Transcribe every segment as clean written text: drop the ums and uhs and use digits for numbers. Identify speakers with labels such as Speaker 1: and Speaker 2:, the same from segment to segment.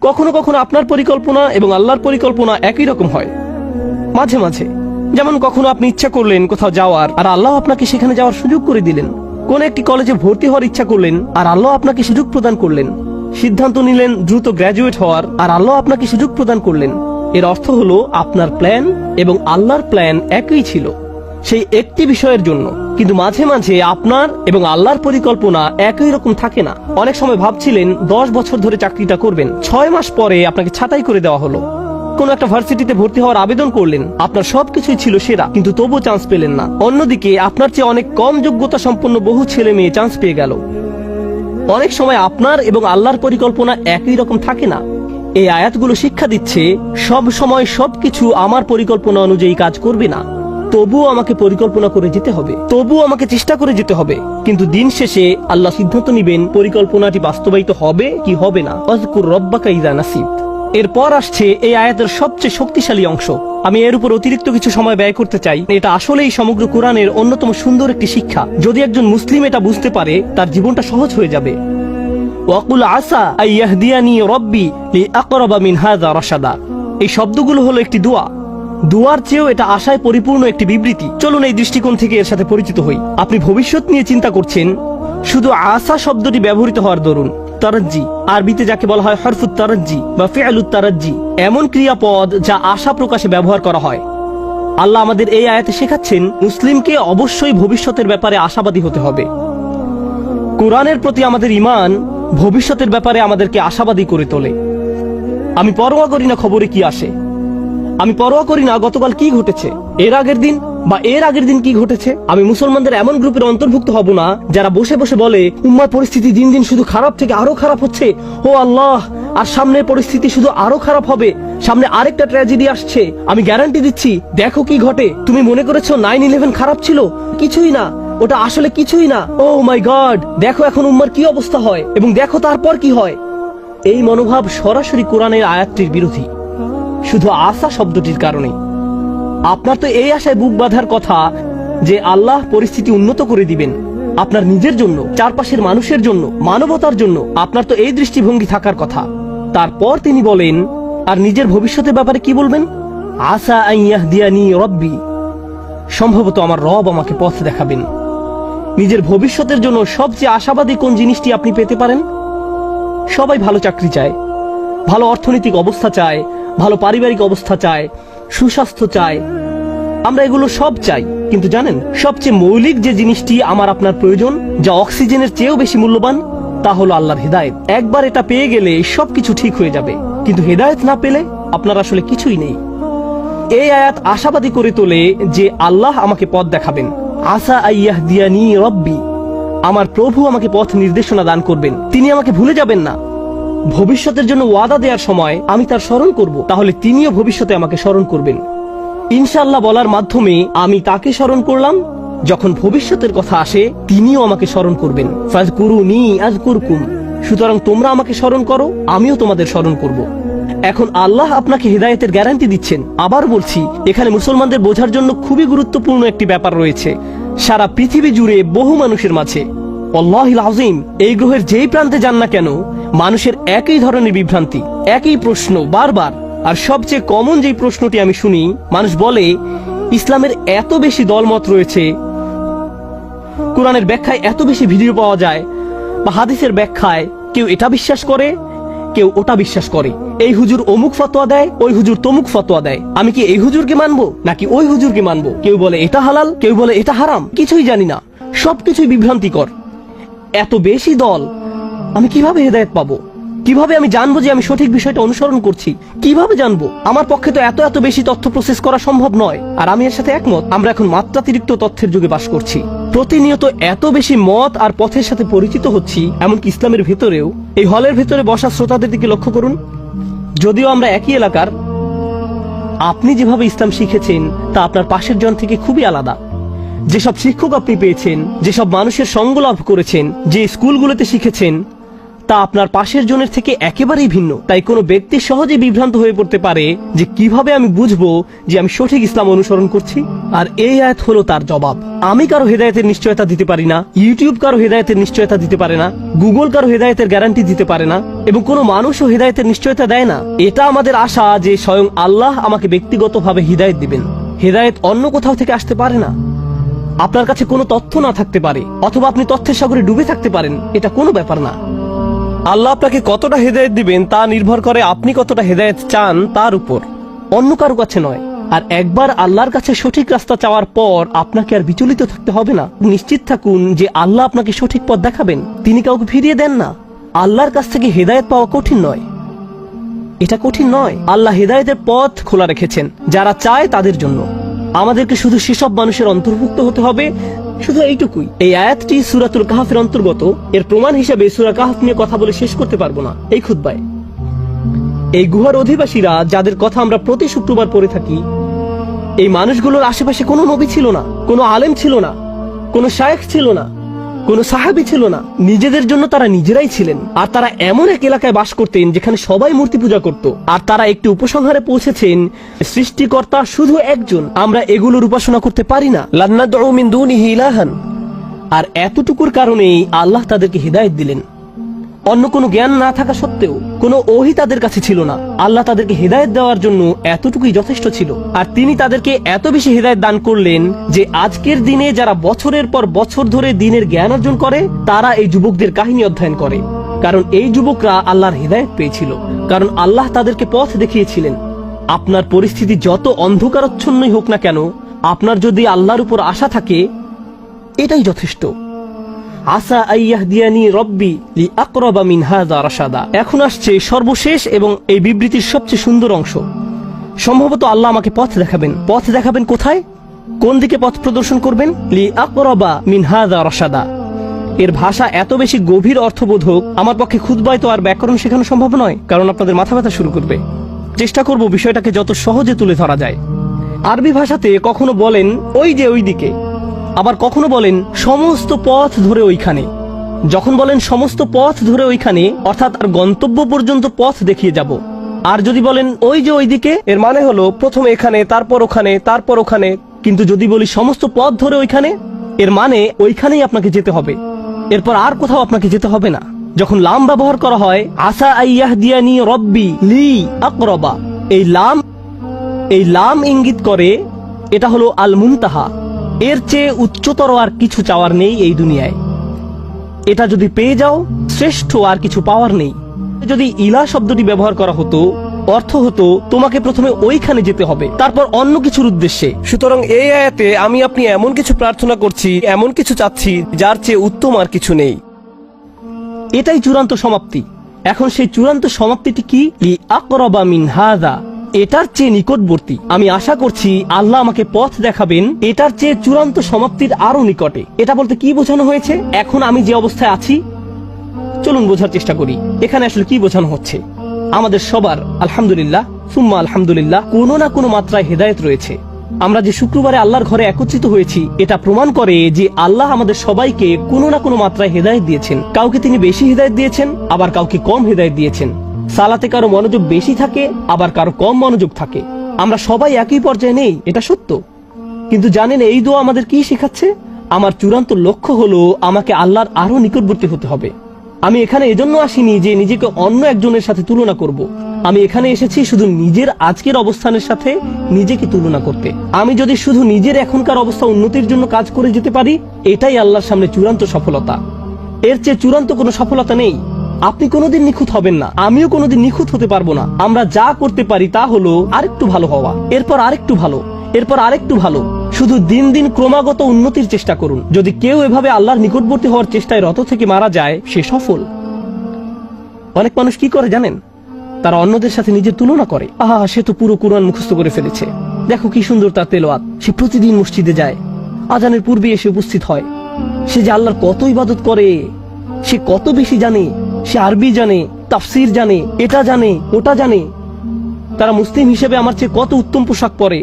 Speaker 1: কখনো কখনো আপনার পরিকল্পনা এবং আল্লাহর পরিকল্পনা একই রকম হয়। মাঝে মাঝে যেমন কখনো আপনি ইচ্ছা করলেন কোথাও যাওয়ার, আর আল্লাহ আপনাকে সেখানে যাওয়ার সুযোগ করে দিলেন। কোন একটি কলেজে ভর্তি হওয়ার ইচ্ছা করলেন, আর আল্লাহ আপনাকে সুযোগ প্রদান করলেন। সিদ্ধান্ত নিলেন দ্রুত গ্র্যাজুয়েট হওয়ার, আর আল্লাহ আপনাকে সুযোগ প্রদান করলেন। এর অর্থ হলো আপনার প্ল্যান এবং আল্লাহর প্ল্যান একই ছিল সেই একটি বিষয়ের জন্য। কিন্তু মাঝে মাঝে আপনার এবং আল্লাহর পরিকল্পনা একই রকম থাকে না। অনেক সময় ভাবছিলেন 10 বছর ধরে চাকরিটা করবেন, 6 মাস পরে আপনাকে ছাঁটাই করে দেওয়া হলো। কোন একটা ভার্সিটিতে ভর্তি হওয়ার আবেদন করলেন, আপনার সবকিছুই ছিল সেরা, কিন্তু তবুও চান্স পেলেন না। অন্যদিকে আপনার চেয়ে অনেক কম যোগ্যতা সম্পন্ন বহু ছেলে মেয়ে চান্স পেয়ে গেল। অনেক সময় আপনার এবং আল্লাহর পরিকল্পনা একই রকম থাকে না। এই আয়াতগুলো শিক্ষা দিচ্ছে সব সময় সবকিছু আমার পরিকল্পনা অনুযায়ী কাজ করবে না। তবুও আমাকে পরিকল্পনা করে যেতে হবে, তবুও আমাকে চেষ্টা করে যেতে হবে। কিন্তু দিন শেষে আল্লাহ সিদ্ধান্ত নিবেন পরিকল্পনাটি বাস্তবায়িত হবে কি হবে না। আযকুর রাব্বাকা ইযা নাসিত। এরপর আসছে এই আয়াতের সবচেয়ে শক্তিশালী অংশ। আমি এর উপর অতিরিক্ত কিছু সময় ব্যয় করতে চাই। এটা আসলেই সমগ্র কোরআনের অন্যতম সুন্দর একটি শিক্ষা। যদি একজন মুসলিম এটা বুঝতে পারে, তার জীবনটা সহজ হয়ে যাবে। ওয়াকুল আসা আইয়াহদিয়ানি রব্বি লিআকরাবা মিন হাযা রাশাদা। এই শব্দগুলো হলো একটি দোয়া। দুয়ার চেয়েও এটা আশায় পরিপূর্ণ একটি বিবৃতি। চলুন এই দৃষ্টিকোণ থেকে এর সাথে পরিচিত হই। আপনি ভবিষ্যৎ নিয়ে চিন্তা করছেন, শুধু আশা শব্দটি ব্যবহৃত হওয়ার দরুন তারাজ্জি, আরবিতে যাকে বলা হয় হরফুত তারাজ্জি বা ফিআলুত তারাজ্জি, এমন ক্রিয়াপদ যা আশা প্রকাশে ব্যবহার করা হয়। আল্লাহ আমাদের এই আয়াতে শেখাচ্ছেন মুসলিমকে অবশ্যই ভবিষ্যতের ব্যাপারে আশাবাদী হতে হবে। কোরআনের প্রতি আমাদের ঈমান ভবিষ্যতের ব্যাপারে আমাদেরকে আশাবাদী করে তোলে। আমি পরোয়া করি না খবরে কি আসে, আমি পরোয়া করি না গতকাল কি ঘটেছে, এর আগের দিন কি ঘটেছে। আমি মুসলমানদের এমন গ্রুপের অন্তর্ভুক্ত হব না যারা বসে বসে বলে উম্মার পরিস্থিতি দিন দিন শুধু খারাপ থেকে আরো খারাপ হচ্ছে, ও আল্লাহ, আর সামনের পরিস্থিতি শুধু আরো খারাপ হবে, সামনে আরেকটা ট্র্যাজেডি আসছে, আমি গ্যারান্টি দিচ্ছি, দেখো কি ঘটে। তুমি মনে করেছো 9/11 খারাপ ছিল? কিছুই না, ওটা আসলে কিছুই না। ও মাই গড, দেখো এখন উম্মার কি অবস্থা হয়, এবং দেখো তারপর কি হয়। এই মনোভাব সরাসরি কোরআনের আয়াতটির বিরোধী, শুধু আশা শব্দটির কারণে। আপনার তো এই আশায় বুক বাঁধার কথা যে আল্লাহ পরিস্থিতি উন্নত করে দিবেন আপনার নিজের জন্য, চারপাশের মানুষের জন্য, মানবতার জন্য। আপনার তো এই দৃষ্টিভঙ্গি থাকার কথা। তারপর তিনি বলেন, আর নিজের ভবিষ্যতের ব্যাপারে কি বলবেন? আসা আন ইয়াহদিয়ানি রব্বি, সম্ভবত আমার রব আমাকে পথ দেখাবেন। নিজের ভবিষ্যতের জন্য সবচেয়ে আশাবাদী কোন জিনিসটি আপনি পেতে পারেন? সবাই ভালো চাকরি চায়, ভালো অর্থনৈতিক অবস্থা চায়, ভালো পারিবারিক অবস্থা চায়, সুস্বাস্থ্য চায়। আমরা এগুলো সব চাই, কিন্তু জানেন সবচেয়ে মৌলিক যে জিনিসটি আমার আপনার প্রয়োজন, যা অক্সিজেনের চেয়েও বেশি মূল্যবান, তা হলো আল্লাহর হেদায়েত। একবার এটা পেয়ে গেলে সবকিছু ঠিক হয়ে যাবে, কিন্তু হেদায়েত না পেলে আপনার আসলে কিছুই নেই। এই আয়াত আশাবাদী করে তোলে যে আল্লাহ আমাকে পথ দেখাবেন। আসা আইয়াহদিয়ানি রব্বি, আমার প্রভু আমাকে পথ নির্দেশনা দান করবেন, তিনি আমাকে ভুলে যাবেন না। ভবিষ্যতের জন্য ওয়াদা দেওয়ার সময় আমি তার স্মরণ করব, তাহলে তিনিও ভবিষ্যতে আমাকে স্মরণ করবেন। ইনশাআল্লাহ বলার মাধ্যমে আমি তাকে স্মরণ করলাম, যখন ভবিষ্যতের কথা আসে তিনিও আমাকে স্মরণ করবেন। ফাযকুরুনি আযকুরকুম, সুতরাং তোমরা আমাকে স্মরণ করো, আমিও তোমাদের স্মরণ করব। এখন আল্লাহ আপনাকে হেদায়েতের গ্যারান্টি দিচ্ছেন। আবার বলছি, এখানে মুসলমানদের বোঝার জন্য খুবই গুরুত্বপূর্ণ একটি ব্যাপার রয়েছে। সারা পৃথিবী জুড়ে বহু মানুষের মাঝে, আল্লাহুল আযীম, এই গ্রহের যেই প্রান্তে যান না কেন, মানুষের একই ধরনের বিভ্রান্তি, একই প্রশ্ন বারবার। আর সবচেয়ে কমন যেই প্রশ্নটি আমি শুনি, মানুষ বলে ইসলামের এত বেশি দলমত রয়েছে, কোরআনের ব্যাখ্যায় এত বেশি ভিডিও পাওয়া যায়, বা হাদিসের ব্যাখ্যায় কেউ এটা বিশ্বাস করে, কেউ ওটা বিশ্বাস করে। এই হুজুর অমুক ফতোয়া দেয়, ওই হুজুর তমুক ফতোয়া দেয়, আমি কি এই হুজুরকে মানবো নাকি ওই হুজুরকে মানবো? কেউ বলে এটা হালাল, কেউ বলে এটা হারাম, কিছুই জানি না, সবকিছুই বিভ্রান্তিকর। এত বেশি দল, আমি কিভাবে হেদায়েত পাবো? কিভাবে আমি জানবো যে আমি সঠিক বিষয়টা অনুসরণ করছি? কিভাবে জানবো? আমার পক্ষে তো এত বেশি তথ্য প্রসেস করা সম্ভব নয়। আর আমি এর সাথে একমত। আমরা এখন মাত্রাতিরিক্ত তথ্যের যুগে বাস করছি। প্রতিনিয়ত এত বেশি মত আর পথের সাথে পরিচিত হচ্ছি, এমনকি ইসলামের ভেতরেও। এই হলের ভেতরে বসা শ্রোতাদের দিকে লক্ষ্য করুন, যদিও আমরা একই এলাকার, আপনি যেভাবে ইসলাম শিখেছেন তা আপনার পাশের জন থেকে খুবই আলাদা। যেসব শিক্ষক আপনি পেয়েছেন, যেসব মানুষের সঙ্গ লাভ করেছেন, যে স্কুলগুলোতে শিখেছেন, তা আপনার পাশের জনের থেকে একেবারেই ভিন্ন। তাই কোনো ব্যক্তি সহজে বিভ্রান্ত হয়ে পড়তে পারে যে কিভাবে আমি বুঝবো যে আমি সঠিক ইসলাম অনুসরণ করছি। আর এই আয়াত হলো তার জবাব। আমি কারো হেদায়েতের নিশ্চয়তা দিতে পারি না, ইউটিউব কারো হেদায়েতের নিশ্চয়তা দিতে পারে না, গুগল কারো হেদায়েতের গ্যারান্টি দিতে পারে না, এবং কোনো মানুষও হেদায়েতের নিশ্চয়তা দেয় না। এটা আমাদের আশা যে স্বয়ং আল্লাহ আমাকে ব্যক্তিগতভাবে হিদায়েত দিবেন। হেদায়েত অন্য কোথাও থেকে আসতে পারে না। আপনার কাছে কোনো তথ্য না থাকতে পারে, অথবা আপনি তথ্যের সাগরে ডুবে থাকতে পারেন, এটা কোনো ব্যাপার না। আল্লাহ আপনাকে কতটা হেদায়েত দিবেন তা নির্ভর করে আপনি কতটা হেদায়েত চান তার উপর, অন্য কারো কাছে নয়। আর একবার আল্লাহর কাছে সঠিক রাস্তা চাওয়ার পর আপনাকে আর বিচলিত থাকতে হবে না। নিশ্চিত থাকুন যে আল্লাহ আপনাকে সঠিক পথ দেখাবেন, তিনি কাউকে ফিরিয়ে দেন না। আল্লাহর কাছ থেকে হেদায়েত পাওয়া কঠিন নয়, এটা কঠিন নয়। আল্লাহ হেদায়েতের পথ খোলা রেখেছেন যারা চায় তাদের জন্য। আমাদেরকে শুধু সেসব মানুষের অন্তর্ভুক্ত হতে হবে, শুধু এইটুকুই। এই আয়াতটি সূরাতুল কাহফের অন্তর্গত। এর প্রমাণ হিসেবে সূরা কাহফ নিয়ে কথা বলে শেষ করতে পারবো না এই খুতবায়। এই গুহার অধিবাসীরা যাদের কথা আমরা প্রতি শুক্রবার পড়ে থাকি, এই মানুষগুলোর আশেপাশে কোনো নবী ছিল না, কোনো আলেম ছিল না, কোনো শায়েখ ছিল না, কোনো সাহাবী ছিল না। নিজেদের জন্য তারা নিজেরাই ছিলেন। আর তারা এমন এক এলাকায় বাস করতেন যেখানে সবাই মূর্তি পূজা করত। আর তারা একটি উপসংহারে পৌঁছেছেন, সৃষ্টিকর্তা শুধু একজন, আমরা এগুলোর উপাসনা করতে পারি না। লান্নাদউ মিন দুনিহি ইলাহান। আর এতটুকুর কারণেই আল্লাহ তাদেরকে হিদায়াত দিলেন। অন্য কোনো জ্ঞান না থাকা সত্ত্বেও, কোনো ওহী তাদের কাছে ছিল না। আল্লাহ তাদেরকে হিদায়াত দেওয়ার জন্য এতটুকুই যথেষ্ট ছিল। আর তিনি তাদেরকে এত বেশি হিদায়াত দান করলেন যে আজকের দিনে যারা বছরের পর বছর ধরে দ্বীনের জ্ঞান অর্জন করে, তারা এই যুবকদের কাহিনী অধ্যয়ন করে। কারণ এই যুবকরা আল্লাহর হিদায়াত পেয়েছিল, কারণ আল্লাহ তাদেরকে পথ দেখিয়েছিলেন। আপনার পরিস্থিতি যত অন্ধকারচ্ছন্নই হোক না কেন, আপনার যদি আল্লাহর উপর আশা থাকে, এটাই যথেষ্ট। আসা আইয়াহদিয়ানি রব্বি লিআকরাবা মিন হাযা রাশাদা। এখন আসছে সর্বশেষ এবং এই বিবৃতির সবচেয়ে সুন্দর অংশ। সম্ভবত আল্লাহ আমাকে পথ দেখাবেন। পথ দেখাবেন কোথায়? কোন দিকে পথ প্রদর্শন করবেন? লিআকরাবা মিন হাযা রাশাদা। এর ভাষা এত বেশি গভীর অর্থবোধক, আমার পক্ষে খুতবায় তো আর ব্যাকরণ শেখানো সম্ভব নয়, কারণ আপনাদের মাথা ব্যথা শুরু করবে। চেষ্টা করব বিষয়টাকে যত সহজে তুলে ধরা যায়। আরবি ভাষাতে কখনো বলেন ওই যে ওই দিকে, আবার কখনো বলেন সমস্ত পথ ধরে ওইখানে। যখন বলেন সমস্ত পথ ধরে ওইখানে, অর্থাৎ আর গন্তব্য পর্যন্ত পথ দেখিয়ে যাব। আর যদি বলেন ওই যে ওইদিকে, এর মানে হলো প্রথমে এখানে, তারপর ওখানে, তারপর ওখানে। কিন্তু যদি বলি সমস্ত পথ ধরে ওইখানে, এর মানে ওইখানেই আপনাকে যেতে হবে, এরপর আর কোথাও আপনাকে যেতে হবে না। যখন লাম ব্যবহার করা হয়, আসা আইয়াহদিয়ানি রব্বি লি আকরাবা, এই লাম ইঙ্গিত করে এটা হলো আল মুনতাহা। এর চেয়ে উচ্চতর আর কিছু চাওয়ার নেই এই দুনিয়ায়। এটা যদি পেয়ে যাও, শ্রেষ্ঠ আর কিছু পাওয়ার নেই। যদি ইলা শব্দটি ব্যবহার করা হতো, অর্থ হতো তোমাকে প্রথমে ওইখানে যেতে হবে, তারপর অন্য কিছুর উদ্দেশ্যে। সুতরাং এই আয়াতে আমি আপনি এমন কিছু প্রার্থনা করছি, এমন কিছু চাচ্ছি যার চেয়ে উত্তম আর কিছু নেই। এটাই চূড়ান্ত সমাপ্তি। এখন সেই চূড়ান্ত সমাপ্তিটি কি? লিআকরাবা মিন হাযা, এটার চেয়ে নিকটবর্তী। আমি আশা করছি আল্লাহ আমাকে পথ দেখাবেন এটার চেয়ে চূড়ান্ত সমাপ্তির আরো নিকটে। এটা বলতে কি বোঝানো হয়েছে? এখন আমি যে অবস্থায় আছি, চলুন বোঝার চেষ্টা করি এখানে আসলে কি বোঝানো হচ্ছে। আমাদের সবার আলহামদুলিল্লাহ সুম্মা আলহামদুলিল্লাহ কোনো না কোনো মাত্রায় হেদায়েত রয়েছে। আমরা যে শুক্রবারে আল্লাহর ঘরে একত্রিত হয়েছি, এটা প্রমাণ করে যে আল্লাহ আমাদের সবাইকে কোনো না কোনো মাত্রায় হেদায়েত দিয়েছেন। কাউকে তিনি বেশি হেদায়েত দিয়েছেন, আবার কাউকে কম হেদায়েত দিয়েছেন। সালাতে কারো মনোযোগ বেশি থাকে, আবার কারো কম মনোযোগ থাকে। আমরা সবাই একই পর্যায়ে নেই, এটা সত্য। কিন্তু জানেন এই দোয়া আমাদের কি শেখাচ্ছে? আমার চূড়ান্ত লক্ষ্য হলো আমাকে আল্লাহর আরো নিকটবর্তী হতে হবে। আমি এখানে এজন্য আসিনি যে নিজেকে অন্য একজনের সাথে তুলনা করব। আমি এখানে এসেছি শুধু নিজের আজকের অবস্থানের সাথে নিজেকে তুলনা করতে। আমি যদি শুধু নিজের এখনকার অবস্থা উন্নতির জন্য কাজ করে যেতে পারি, এটাই আল্লাহর সামনে চূড়ান্ত সফলতা। এর চেয়ে চূড়ান্ত কোনো সফলতা নেই। আপনি কোনোদিন নিখুঁত হবেন না, আমিও কোনোদিন নিখুঁত হতে পারবো না। আমরা যা করতে পারি তা হলো আরেকটু ভালো হওয়া, এরপর আরেকটু ভালো, এরপর আরেকটু ভালো। শুধু দিন দিন ক্রমাগত উন্নতির চেষ্টা করুন। যদি কেউ এভাবে আল্লাহর নিকটবর্তী হওয়ার চেষ্টায় রত থেকে মারা যায়, সে সফল। অনেক মানুষ কি করে জানেন? তারা অন্যদের সাথে নিজের তুলনা করে। আহা, সে তো পুরো কুরআন মুখস্থ করে ফেলেছে, দেখো কি সুন্দর তার তেলাওয়াত, সে প্রতিদিন মসজিদে যায়, আজানের পূর্বে এসে উপস্থিত হয়, সে যে আল্লাহর কত ইবাদত করে, সে কত বেশি জানে, সে আরবি জানে, তাফসির জানে, এটা জানে, ওটা জানে। তারা মুসলিম হিসেবে আমার চেয়ে কত উত্তম পোশাক পরে।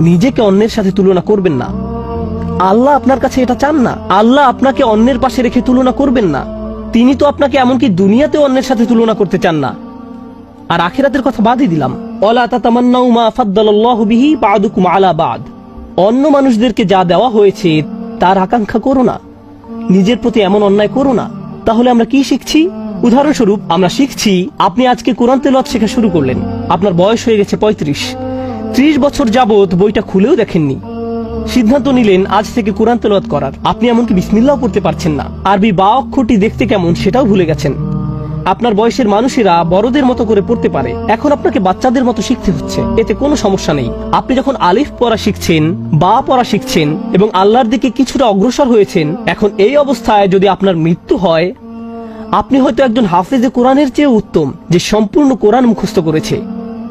Speaker 1: নিজেকে অন্যের সাথে তুলনা করবেন না। আল্লাহ আপনার কাছে এটা চান না। আল্লাহ আপনাকে অন্যের পাশে রেখে তুলনা করবেন না। তিনি তো আপনাকে এমনকি দুনিয়াতেও অন্যের সাথে তুলনা করতে চান না, আর আখিরাতের কথা বাদই দিলাম। ওয়ালা তাতামান্নাউ মা ফাদ্দালাল্লাহু বিহি বা'দুকুম আলা বা'দ। অন্য মানুষদেরকে যা দেওয়া হয়েছে তার আকাঙ্ক্ষা করো না, নিজের প্রতি এমন অন্যায় করো না। তাহলে আমরা কি শিখছি? উদাহরণস্বরূপ আমরা শিখছি, আপনি আজকে কোরআন তেলাওয়াত শেখা শুরু করলেন, আপনার বয়স হয়ে গেছে ৩৫ বছর যাবত বইটা খুলেও দেখেননি। সিদ্ধান্ত নিলেন আজ থেকে কোরআন তেলাওয়াত করার। আপনি এমনকি বিসমিল্লাহও পড়তে পারছেন না, আরবি বা অক্ষরটি দেখতে কেমন সেটাও ভুলে গেছেন। আপনার বয়সের মানুষেরা বড়দের মতো করে পড়তে পারে, এখন আপনাকে বাচ্চাদের মতো শিখতে হচ্ছে। এতে কোনো সমস্যা নেই। আপনি যখন আলিফ পড়া শিখছেন, বা পড়া শিখছেন এবং আল্লাহর দিকে কিছুটা অগ্রসর হয়েছেন, এখন এই অবস্থায় যদি আপনার মৃত্যু হয়, আপনি হয়তো একজন হাফেজে কোরআনের চেয়ে উত্তম, যে সম্পূর্ণ কোরআন মুখস্থ করেছে,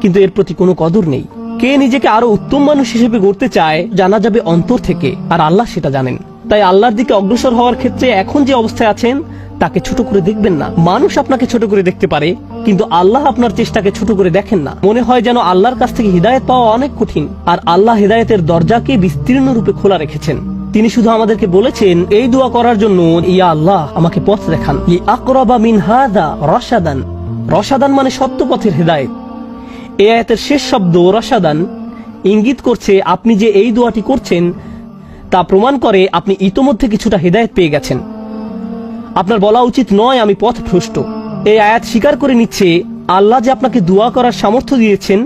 Speaker 1: কিন্তু এর প্রতি কোনো কদর নেই। কে নিজেকে আরো উত্তম মানুষ হিসেবে গড়তে চায় জানা যাবে অন্তর থেকে, আর আল্লাহ সেটা জানেন। তাই আল্লাহর দিকে অগ্রসর হওয়ার ক্ষেত্রে এখন যে অবস্থায় আছেন তাকে ছোট করে দেখবেন না। মানুষ আপনাকে ছোট করে দেখতে পারে, কিন্তু আল্লাহ আপনার চেষ্টাকে ছোট করে দেখেন না। মনে হয় যেন আল্লাহর কাছ থেকে হিদায়াত পাওয়া অনেক কঠিন, আর আল্লাহ হিদায়াতের দরজাকে বিস্তীর্ণ রূপে খোলা রেখেছেন। তিনি শুধু আমাদেরকে বলেছেন এই দোয়া করার জন্য, ইয়া আল্লাহ আমাকে পথ দেখান। আকরাবা মিন হাদা রাশাদান। রশাদান মানে সত্য পথের হিদায়াত। এই আয়াতের শেষ শব্দ রশাদান ইঙ্গিত করছে আপনি যে এই দোয়াটি করছেন তা প্রমাণ করে আপনি ইতোমধ্যে কিছুটা হিদায়াত পেয়ে গেছেন। আপনার বলা উচিত নয় আমি পথভ্রষ্ট। এই আয়াত স্বীকার করে নিচ্ছে আল্লাহ যে আপনাকে দোয়া করার সামর্থ্য দিয়েছেন,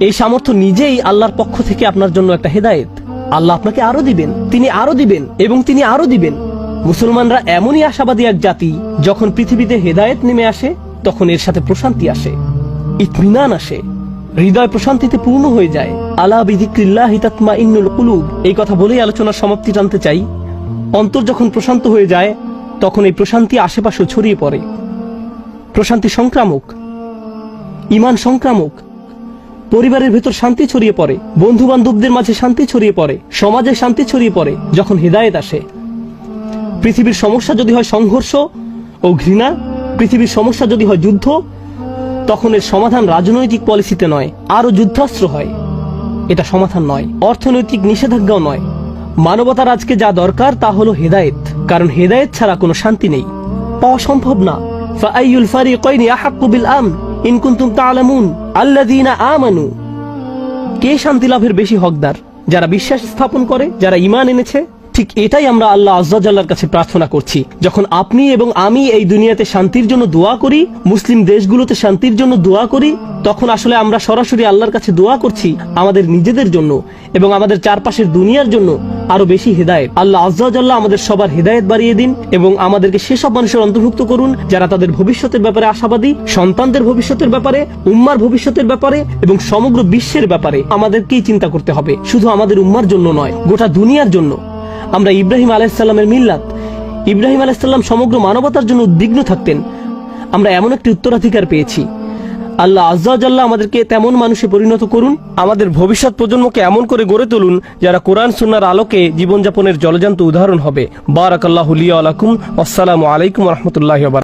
Speaker 1: এই সামর্থ্য নিজেই আল্লাহর পক্ষ থেকে আপনার জন্য একটা হিদায়াত। আল্লাহ আপনাকে আরো দিবেন, তিনি আরো দিবেন এবং তিনি আরো দিবেন। মুসলমানরা এমনই আশাবাদী এক জাতি, যখন পৃথিবীতে হিদায়াত নেমে আসে তখন এর সাথে প্রশান্তি আসে, ইতমিনান আসে, হৃদয় প্রশান্তিতে পূর্ণ হয়ে যায়। আলা বিযিক্রিল্লাহি তাতমাইন্নুল কুলুব। এই কথা বলেই আলোচনার সমাপ্তি টানতে চাই। অন্তর যখন প্রশান্ত হয়ে যায় তখন এই প্রশান্তি আশেপাশে ছড়িয়ে পড়ে। প্রশান্তি সংক্রামক, ঈমান সংক্রামক। পরিবারের ভেতর শান্তি ছড়িয়ে পড়ে, বন্ধু বান্ধবদের মাঝে শান্তি ছড়িয়ে পড়ে, সমাজে শান্তি ছড়িয়ে পড়ে যখন হিদায়াত আসে। পৃথিবীর সমস্যা যদি হয় সংঘর্ষ ও ঘৃণা, পৃথিবীর সমস্যা যদি হয় যুদ্ধ, তখন এর সমাধান রাজনৈতিক পলিসিতে নয়, আরো যুদ্ধাস্ত্র হয়। এটা সমাধান নয়, অর্থনৈতিক নিষেধাজ্ঞাও নয়। মানবতার আজকে যা দরকার তা হলো হেদায়েত, কারণ হেদায়েত ছাড়া কোনো শান্তি নেই, পাওয়া সম্ভব না। ফাআইয়ুল ফারিকাইনি আহাক্কু বিল আমন ইন কুনতুম তা'লামুন আল্লাযীনা আমানু। কে শান্তি লাভের বেশি হকদার? যারা বিশ্বাস স্থাপন করে, যারা ঈমান এনেছে। ঠিক এটাই আমরা আল্লাহ আজ্জা জাল্লার কাছে প্রার্থনা করছি। যখন আপনি এবং আমি এই দুনিয়াতে শান্তির জন্য দোয়া করি, মুসলিম দেশগুলোতে শান্তির জন্য দোয়া করি, তখন আসলে আমরা সরাসরি আল্লাহর কাছে দোয়া করছি আমাদের নিজেদের জন্য এবং আমাদের চারপাশের দুনিয়ার জন্য আরো বেশি হিদায়াত। আল্লাহ আজ্জা জাল্লা আমাদের সবার হিদায়াত বাড়িয়ে দিন এবং আমাদেরকে সেসব মানুষের অন্তর্ভুক্ত করুন যারা তাদের ভবিষ্যতের ব্যাপারে আশাবাদী, সন্তানদের ভবিষ্যতের ব্যাপারে, উম্মার ভবিষ্যতের ব্যাপারে এবং সমগ্র বিশ্বের ব্যাপারে আমাদেরকেই চিন্তা করতে হবে। শুধু আমাদের উম্মার জন্য নয়, গোটা দুনিয়ার জন্য। আমরা ইব্রাহিম আলাইহিস সালামের মিল্লাত, ইব্রাহিম আলাইহিস সালাম সমগ্র মানবতার জন্য উদ্বিগ্ন থাকতেন। আমরা এমন একটি উত্তরাধিকার পেয়েছি। আল্লাহ আজ্জা ওয়া জাল্লা আমাদেরকে তেমন মানুষে পরিণত করুন, আমাদের ভবিষ্যৎ প্রজন্মকে এমন করে গড়ে তুলুন যারা কোরআন সুন্নাহর আলোকে জীবনযাপনের জলজান্ত উদাহরণ হবে। বারাকাল্লাহু লি ওয়া লাকুম। আসসালামু আলাইকুম ওয়া রাহমাতুল্লাহি ওয়া বারাকাতুহু।